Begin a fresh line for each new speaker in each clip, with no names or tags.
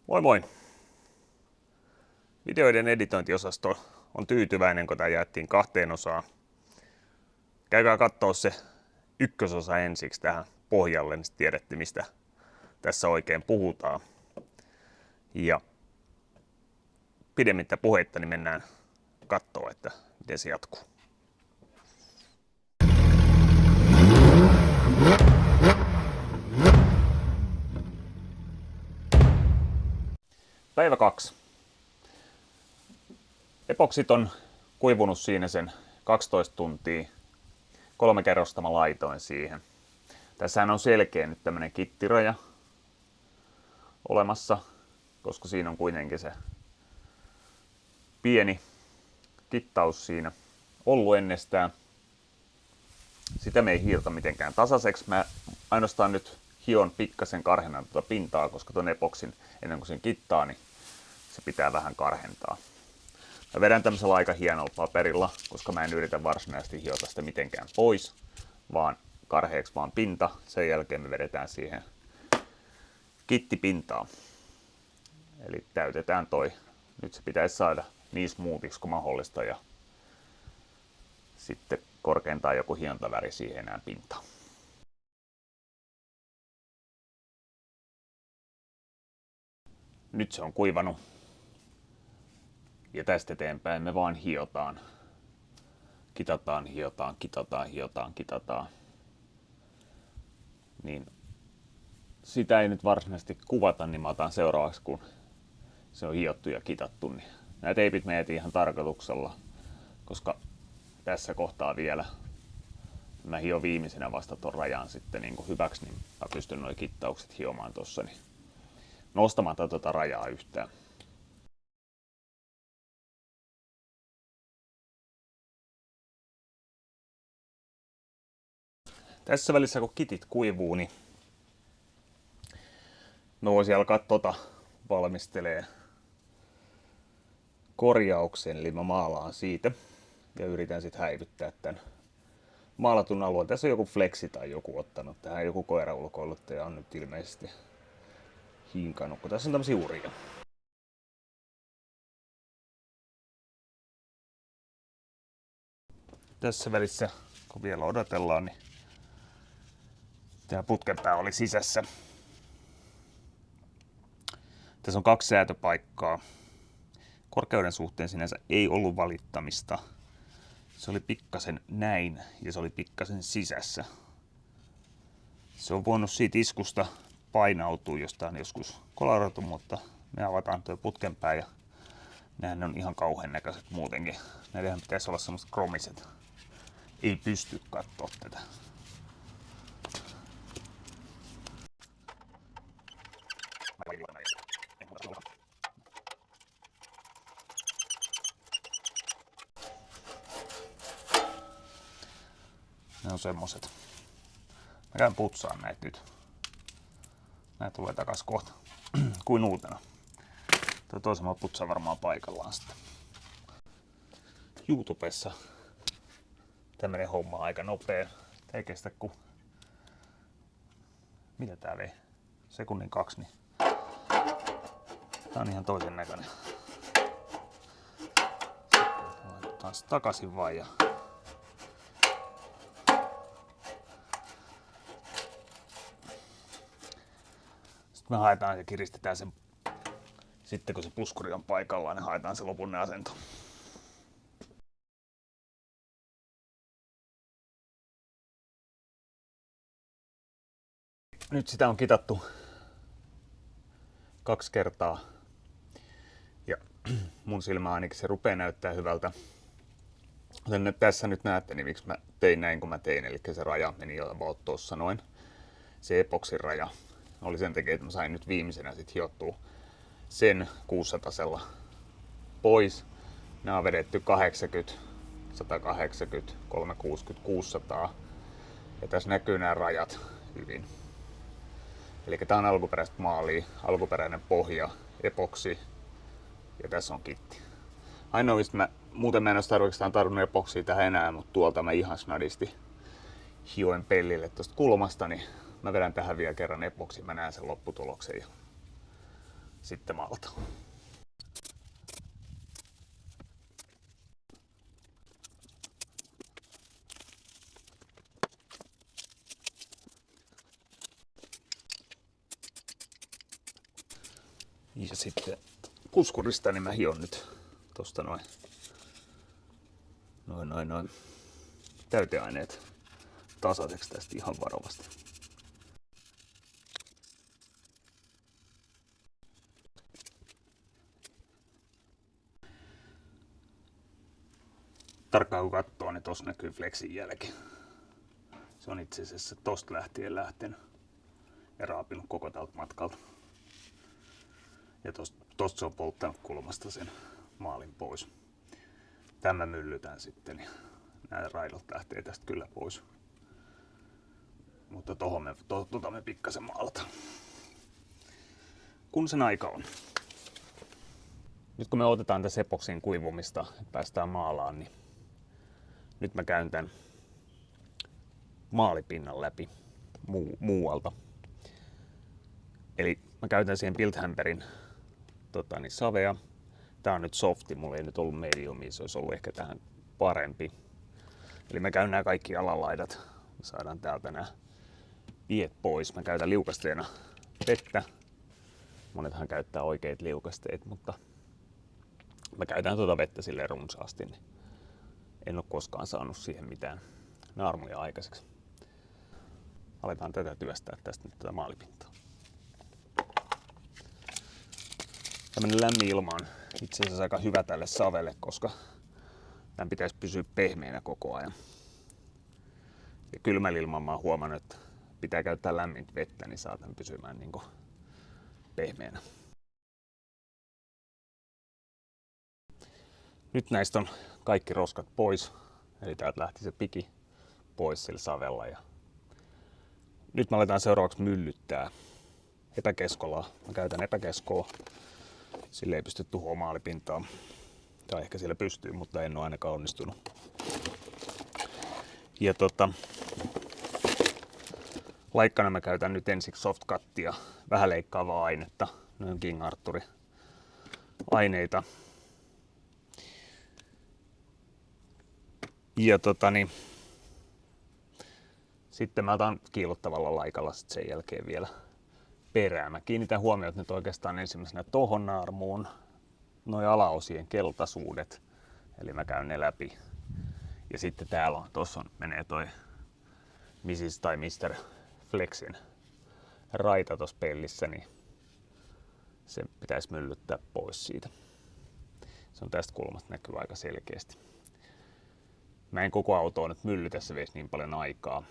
Moi moi! Videoiden editointiosasto on tyytyväinen, kun tämä jaettiin kahteen osaan. Käykää kattoo se ykkösosa ensiksi tähän pohjalle, niin tiedätte mistä tässä oikein puhutaan. Ja pidemmittä puheitta niin mennään kattoo, että miten se jatkuu. Päivä 2. Epoksit on kuivunut siinä sen 12 tuntia. 3 kerrosta mä laitoin siihen. Tässähän on selkeä nyt tämmönen kittiraja olemassa, koska siinä on kuitenkin se pieni kittaus siinä ollut ennestään. Sitä me ei hiiltä mitenkään tasaiseksi. Mä ainoastaan nyt hion pikkasen karhennan tuota pintaa, koska ton epoksin ennen kuin sen kittaa, niin se pitää vähän karhentaa. Mä vedän tämmöisellä aika hienolla paperilla, koska mä en yritä varsinaisesti hiota sitä mitenkään pois, vaan karheeksi vaan pinta. Sen jälkeen me vedetään siihen kittipintaa. Eli täytetään toi. Nyt se pitäisi saada niin smoothiksi kuin mahdollista ja sitten korkeintaan joku hiontaväri siihen enää pintaan. Nyt se on kuivanut. Ja tästä eteenpäin me vaan hiotaan. Kitataan, hiotaan, kitataan, hiotaan, kitataan. Niin sitä ei nyt varsinaisesti kuvata, niin mä otan seuraavaksi, kun se on hiottu ja kitattu. Niin nämä teipit mä jätin ihan tarkoituksella, koska tässä kohtaa vielä mä hion viimeisenä vasta ton rajan sitten niin kuin hyväksi, niin mä pystyn nuo kittaukset hiomaan tossa niin nostamatta tota rajaa yhtään. Tässä välissä kun kitit kuivuu, niin mä voisin alkaa valmistelee korjauksen, eli mä maalaan siitä ja yritän sitten häivyttää tämän maalatun alueen. Tässä on joku flexi tai joku ottanut tähän, joku koiraulkoiluttaja on nyt ilmeisesti hinkannut, kun tässä on tämmösiä uria. Tässä välissä, kun vielä odotellaan, niin tämä putkenpää oli sisässä. Tässä on 2 säätöpaikkaa. Korkeuden suhteen sinänsä ei ollut valittamista. Se oli pikkasen näin ja se oli pikkasen sisässä. Se on voinut siitä iskusta painautua, josta on joskus kolaroitu, mutta me avataan tuo putkenpää ja nehän on ihan kauhean näköiset muutenkin. Näidenhän pitäisi olla semmoiset kromiset. Ei pysty katsoa tätä. Ne on semmoset. Mä käyn putsaan näitä nyt. Nää tulee takas kohta kuin uutena. Tuo toisen mä putsaan varmaan paikallaan sitten. YouTubessa tämmönen homma aika nopea. Ei kestä ku... Mitä tää vei? Sekunnin 2, niin tää on ihan toisen näköinen. Laitetaan se takaisin vaan ja sitten me haetaan ja kiristetään sen. Sitten kun se puskuri on paikallaan, niin haetaan se lopullinen asento. Nyt sitä on kitattu 2 kertaa. Ja mun silmä ainakin se rupeaa näyttää hyvältä. Kuten tässä nyt näette, niin miksi mä tein näin kun mä tein. Eli se raja meni jo about tossa noin. Se epoksin raja oli sen takia, että mä sain nyt viimeisenä sit hiottua sen 600 pois. Nämä on vedetty 80, 180, 360, 600. Ja tässä näkyy nämä rajat hyvin. Eli tää on alkuperäistä maalia, alkuperäinen pohja, epoksi ja tässä on kitti. Ainoa mistä muuten mä en olisi oikeastaan tarvinnut epoksia tähän enää, mutta tuolta mä ihan snadisti hioin pellille tuosta kulmasta, niin mä vedän tähän vielä kerran epoksi, mä näen sen lopputuloksen ja sitten maalataan. Ja sitten puskurista niin mä hion nyt tosta noin täyteaineet tasaiseksi tästä ihan varovasti. Tarkkaan kun katsoo, niin tossa näkyy flexin jälki. Se on itse asiassa tosta lähtien lähtenyt ja raapinut koko tältä matkalta. Ja tosta se on polttanut kulmasta sen maalin pois. Tämä myllytään sitten ja nämä raidot lähtee tästä kyllä pois. Mutta tohon me pikkasen maalataan. Kun sen aika on. Nyt kun me otetaan tässä epoksin kuivumista ja päästään maalaan, niin nyt mä käyn tän maalipinnan läpi muualta. Eli mä käytän siihen Bilthamberin savea. Tää on nyt softi, mulla ei nyt ollut mediumia, se olisi ollut ehkä tähän parempi. Eli mä käyn nämä kaikki alalaidat. Me saadaan täältä nämä viet pois. Mä käytän liukasteena vettä. Monethan käyttää oikeat liukasteet, mutta mä käytän tuota vettä silleen runsaasti. Niin en ole koskaan saanut siihen mitään naarmuja aikaiseksi. Aletaan tätä työstää tästä nyt tätä maalipintaa. Tällainen lämmin ilma on itse asiassa aika hyvä tälle savelle, koska tämän pitäisi pysyä pehmeänä koko ajan. Ja kylmällä ilmalla mä oon huomannut, että pitää käyttää lämmintä vettä, niin saa tämän pysymään niin kuin pehmeänä. Nyt näistä on kaikki roskat pois, eli täältä lähti se piki pois sillä savella. Ja nyt me aletaan seuraavaksi myllyttää epäkeskolaa. Mä käytän epäkeskoa. Sille ei pysty tuhoamaan maalipintaa. Tai ehkä siellä pystyy, mutta en ole ainakaan onnistunut. Ja laikkana mä käytän nyt ensiksi soft cuttia, vähän leikkaavaa ainetta, noin King Arthurin aineita. Ja sitten mä otan kiilottavalla laikalla sen jälkeen vielä perään. Mä kiinnitän huomiota nyt oikeastaan ensimmäisenä tohon naarmuun, noi alaosien keltaisuudet, eli mä käyn ne läpi. Ja sitten täällä on, menee toi Mrs. tai Mr. Flexin raita tossa pellissä, niin se pitäisi myllyttää pois siitä. Se on tästä kulmasta näkyy aika selkeästi. Mä en koko autoa nyt myllytä, se veisi niin paljon aikaa.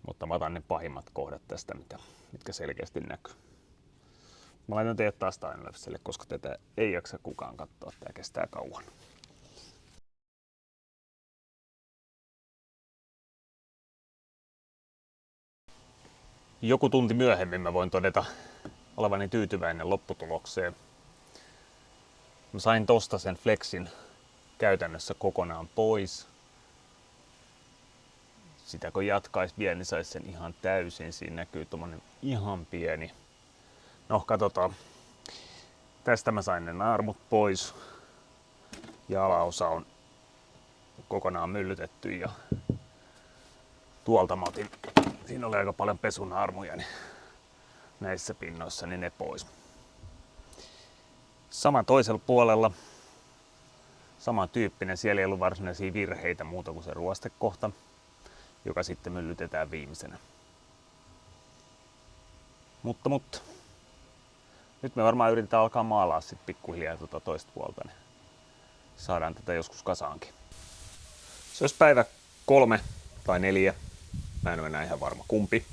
Mutta mä otan ne pahimmat kohdat tästä, mitkä selkeästi näkyy. Mä laitan teidät taas timelapselle, koska tätä ei jaksa kukaan katsoa, tää kestää kauan. Joku tunti myöhemmin mä voin todeta olevani tyytyväinen lopputulokseen. Mä sain tosta sen flexin käytännössä kokonaan pois. Sitä kun jatkaisi vielä, niin saisi sen ihan täysin. Siinä näkyy tommonen ihan pieni. No, katsotaan. Tästä mä sain ne naarmut pois. Ja alaosa on kokonaan myllytetty. Ja tuolta mä otin, siinä oli aika paljon pesunaarmuja, niin näissä pinnoissa niin ne pois. Sama toisella puolella. Samantyyppinen, siellä ei ollut varsinaisia virheitä muuta kuin se ruostekohta, joka sitten myllytetään viimeisenä. Mutta nyt me varmaan yritetään alkaa maalaa sitten pikkuhiljaa toista puolta, niin saadaan tätä joskus kasaankin. Se olisi päivä 3 tai 4, mä en ole enää ihan varma kumpi.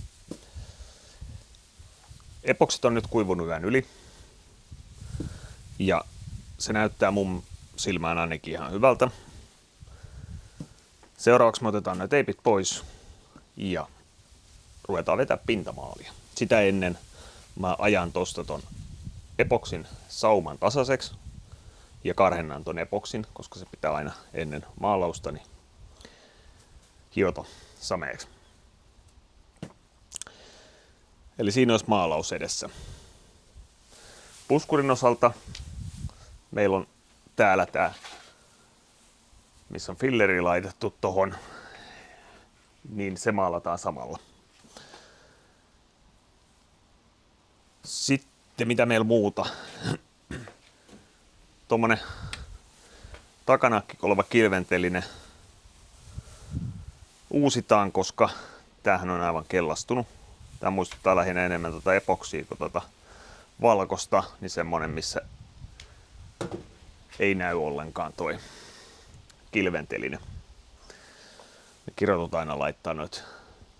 Epoksit on nyt kuivunut yön yli ja se näyttää mun silmään ainakin ihan hyvältä. Seuraavaksi me otetaan ne teipit pois ja ruvetaan vetää pintamaalia. Sitä ennen mä ajan tosta ton epoksin sauman tasaiseksi ja karhennan ton epoksin, koska se pitää aina ennen maalausta niin hiota sameeksi. Eli siinä olisi maalaus edessä. puskurin osalta meillä on täällä tää, missä on filleri laitettu tohon, niin se maalataan samalla. Sitten mitä meillä muuta? Tuommoinen takanakki oleva kilventelinen uusitaan, koska tämähän on aivan kellastunut. Tämä muistuttaa lähinnä enemmän tuota epoksia kuin tuota valkosta, niin semmonen, missä ei näy ollenkaan toi kilventelinen. Me kirjoitut aina laittaa noita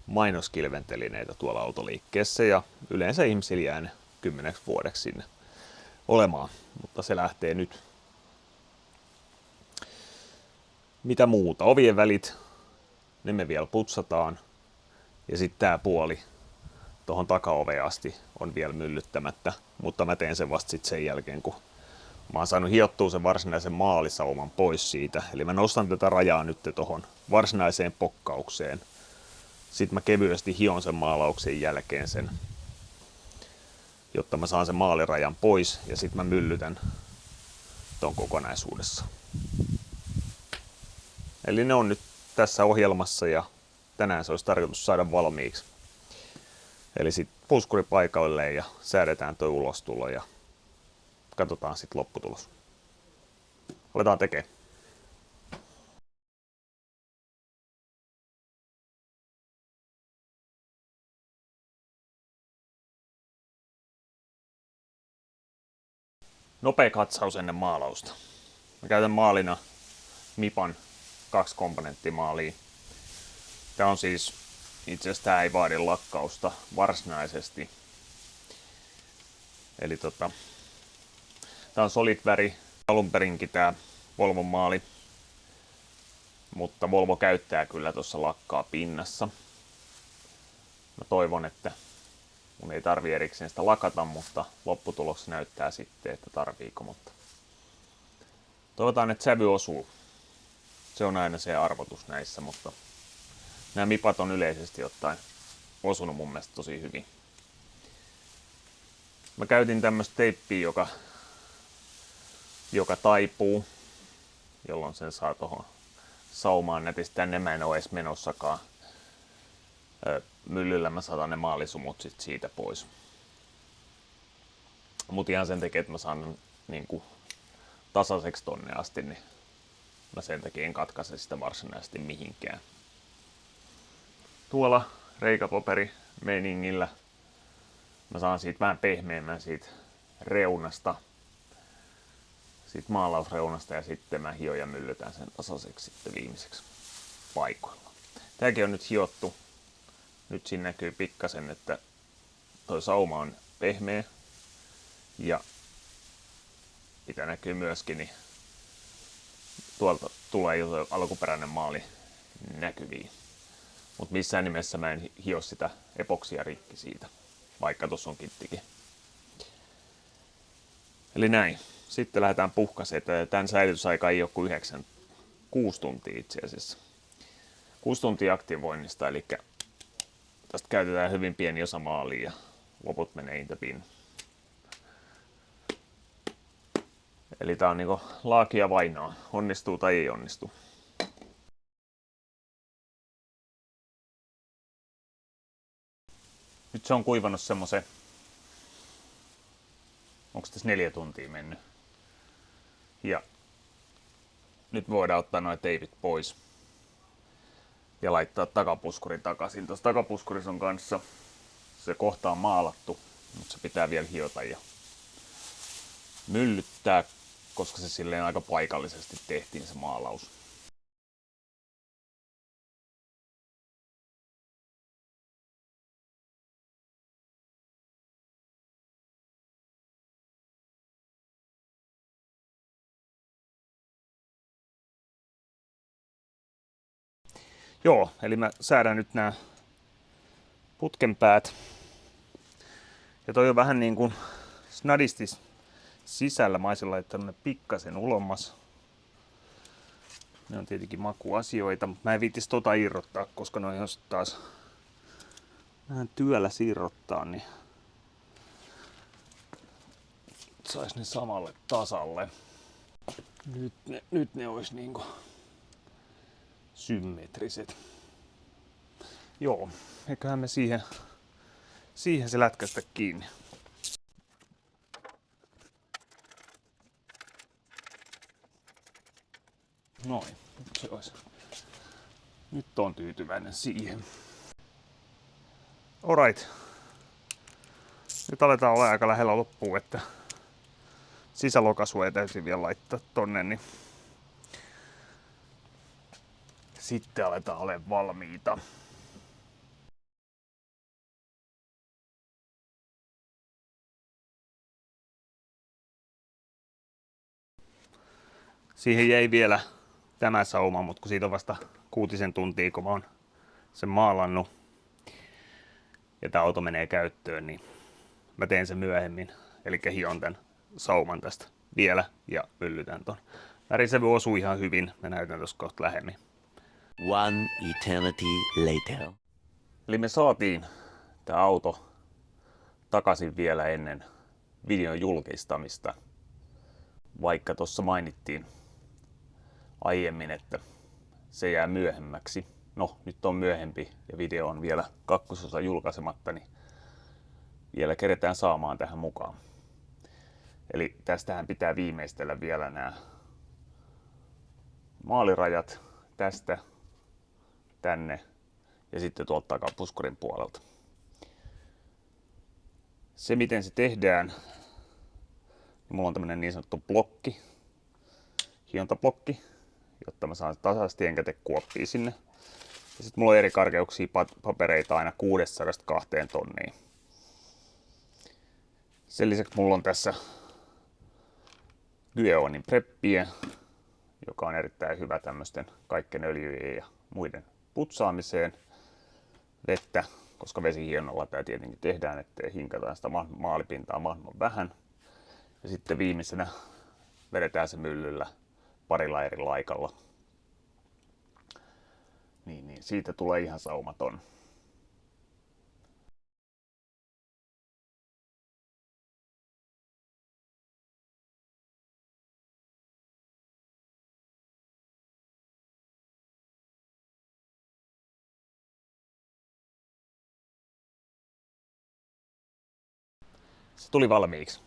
mainoskilventelineitä tuolla autoliikkeessä ja yleensä ihmisillä jää ne 10 vuodeksi sinne olemaan, mutta se lähtee nyt. Mitä muuta? Ovien välit, ne me vielä putsataan ja sitten tää puoli tuohon takaoveen asti on vielä myllyttämättä, mutta mä teen sen vasta sit sen jälkeen, kun mä oon saanut hiottua sen varsinaisen maalisauman pois siitä. Eli mä nostan tätä rajaa nyt tuohon varsinaiseen pokkaukseen. Sitten mä kevyesti hion sen maalauksen jälkeen sen, jotta mä saan sen maalirajan pois ja sitten mä myllytän ton kokonaisuudessa. Eli ne on nyt tässä ohjelmassa ja tänään se olisi tarkoitus saada valmiiksi. Eli sitten puskuri paikalleen ja säädetään toi ulostulo ja katsotaan sitten lopputulos. Aletaan tekemään. Nopea katsaus ennen maalausta. Mä käytän maalina Mipan 2 komponenttimaalia. Tää on siis, itse asiassa tää ei vaadi lakkausta varsinaisesti. Eli tää on solid väri, alun perinkin tää Volvon maali. Mutta Volvo käyttää kyllä tuossa lakkaa pinnassa. Mä toivon, että mun ei tarvi erikseen sitä lakata, mutta lopputuloksi näyttää sitten, että tarviiko. Mutta toivotaan, että sävy osuu. Se on aina se arvotus näissä, mutta nämä mipat on yleisesti ottaen osunut mun mielestä tosi hyvin. Mä käytin tämmöistä teippiä, joka taipuu, jolloin sen saa tuohon saumaan nätisti. Tänne mä en ole edes menossakaan. Myllyllä mä saatan ne maalisumut sit siitä pois. Mut ihan sen takia, että mä saan niinku tasaiseksi tonne asti, niin mä sen takia en katkaise sitä varsinaisesti mihinkään. Tuolla reikäpaperi meiningillä mä saan siitä vähän pehmeämmän siitä reunasta, siitä maalausreunasta, ja sitten mä hion ja myllytän sen tasaiseksi sitten viimeiseksi paikoilla. Tääkin on nyt hiottu. Nyt siinä näkyy pikkasen, että toi sauma on pehmeä, ja mitä näkyy myöskin, niin tuolta tulee jo alkuperäinen maali näkyviin. Mutta missään nimessä mä en hio sitä epoksia rikki siitä, vaikka tuossa on kittikin. Eli näin. Sitten lähdetään puhkaseen. Tämän säilytysaika ei ole kuin 6 tuntia itse asiassa. 6 tuntia aktivoinnista, eli tästä käytetään hyvin pieni osa maalia ja loput menee in the bin. Eli tää on niinku laaki ja vainoa. Onnistuu tai ei onnistu. Nyt se on kuivannut semmoisen, onko tässä 4 tuntia mennyt. Ja nyt voidaan ottaa nuo teipit pois ja laittaa takapuskuri takaisin. Tuossa takapuskurissa on kanssa se kohta on maalattu, mutta se pitää vielä hiota ja myllyttää, koska se silleen aika paikallisesti tehtiin se maalaus. Joo, eli mä säädän nyt nämä putkenpäät. Ja toi on vähän niin kuin snadisti sisällä. Mä olisin laittanut ne pikkasen ulommas. Ne on tietenkin makuasioita, mutta mä en viittis tota irrottaa, koska ne on jos taas vähän työllä irrottaa, niin sais ne samalle tasalle. Nyt ne olisi niinku symmetriset. Joo, eiköhän me siihen se lätkästä kiinni. Noin, se olisi. Nyt on tyytyväinen siihen. Alright. Nyt aletaan olla aika lähellä loppuun, että sisälokasua ei täysin vielä laittaa tonne, niin sitten aletaan olemaan valmiita. Siihen jäi vielä tämä sauma, mutta kun siitä on vasta 6 tuntia, kun mä oon sen maalannut ja tää auto menee käyttöön, niin mä teen sen myöhemmin. Eli hion tän sauman tästä vielä ja myllytän ton. Värisävy osuu ihan hyvin, mä näytän tossa kohta lähemmin.
One eternity later.
Eli me saatiin tää auto takaisin vielä ennen videon julkistamista. Vaikka tuossa mainittiin aiemmin, että se jää myöhemmäksi. No, nyt on myöhempi ja video on vielä kakkososa julkaisematta, niin vielä keretään saamaan tähän mukaan. Eli tästähän pitää viimeistellä vielä nämä maalirajat tästä tänne ja sitten tuolta takapuskurin puolelta. Se miten se tehdään, niin mulla on tämmönen niin sanottu blokki, hiontablokki, jotta mä saan tasaisesti enkä tee kuoppia sinne. Ja sitten mulla on eri karkeuksia papereita aina 600–2 tonniin. Sen lisäksi mulla on tässä Gyeonin preppiä, joka on erittäin hyvä tämmöisten kaikkien öljyjen ja muiden putsaamiseen. Vettä, koska vesihienolla tämä tietenkin tehdään, ettei hinkata sitä maalipintaa mahdollisimman vähän. Ja sitten viimeisenä vedetään se myllyllä parilla eri laikalla. Niin siitä tulee ihan saumaton. Se tuli valmiiksi.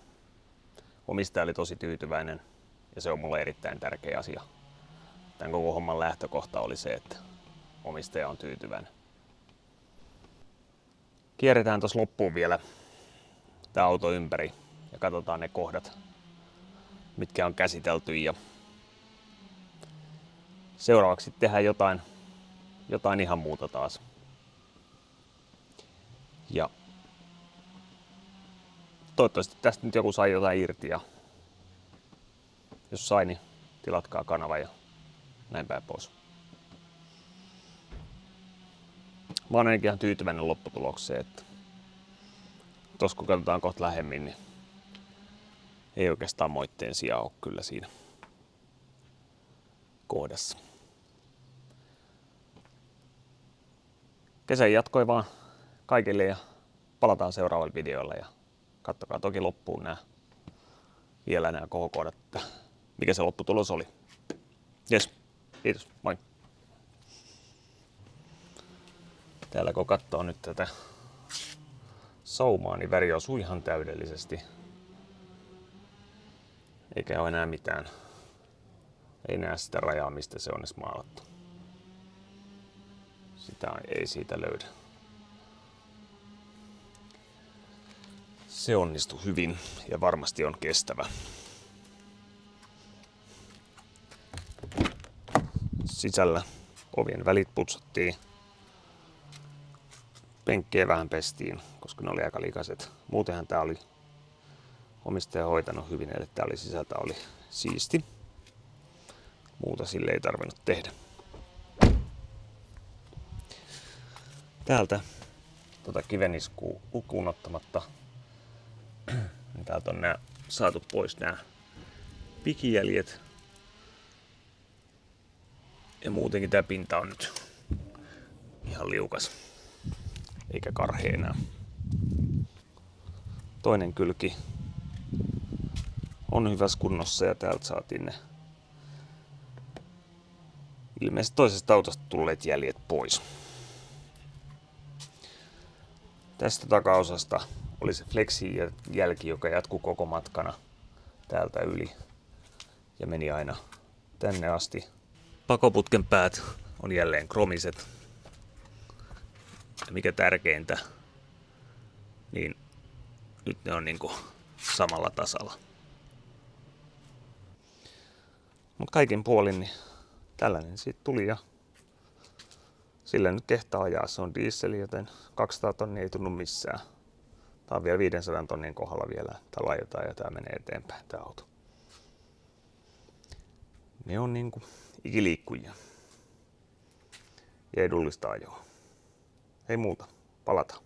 Omistaja oli tosi tyytyväinen ja se on mulle erittäin tärkeä asia. Tämän koko homman lähtökohta oli se, että omistaja on tyytyväinen. Kierretään tuossa loppuun vielä tämä auto ympäri ja katsotaan ne kohdat, mitkä on käsitelty. Ja seuraavaksi tehdään jotain ihan muuta taas. Ja toivottavasti tästä nyt joku sai jotain irti ja jos sai, niin tilatkaa kanava ja näin päin pois. Mä oon ainakin ihan tyytyväinen lopputulokseen, että tossa kun katsotaan kohta lähemmin, niin ei oikeastaan moitteen sijaa ole kyllä siinä kohdassa. Kesän jatkoi vaan kaikille ja palataan seuraavalla videolla ja katsokaa toki loppuun vielä nämä kohokohdat, että mikä se lopputulos oli. Jes, kiitos, moi. Täällä kun katsoo nyt tätä saumaa, niin väri osuu ihan täydellisesti. Eikä ole enää mitään. Ei näe sitä rajaa, mistä se on edes maalattu. Sitä ei siitä löydä. Se onnistui hyvin ja varmasti on kestävä. Sisällä ovien välit putsattiin. Penkkejä vähän pestiin, koska ne oli aika likaiset. Muutenhan tää oli omistaja hoitanut hyvin, eli tää oli sisältä oli siisti. Muuta sille ei tarvinnut tehdä. Täältä kiveniskua lukuun ottamatta, niin täältä on saatu pois nämä pikijäljet. Ja muutenkin tämä pinta on nyt ihan liukas, eikä karhea enää. Toinen kylki on hyvässä kunnossa ja täältä saatiin ne ilmeisesti toisesta autosta tulleet jäljet pois. Tästä takaosasta oli se flexi-jälki, joka jatkui koko matkana täältä yli ja meni aina tänne asti. Pakoputken päät on jälleen kromiset. Ja mikä tärkeintä, niin nyt ne on niinku samalla tasalla. Mutta kaikin puolin niin tällainen siitä tuli ja sillä nyt kehtaa ajaa. Se on dieseli, joten 200 tonnia ei tunnu missään. Tää on vielä 500 tonnin kohdalla vielä. Tää laitetaan ja tää menee eteenpäin tää auto. Ne on niinku ikiliikkujia. Ja edullista ajoa. Ei muuta, palataan.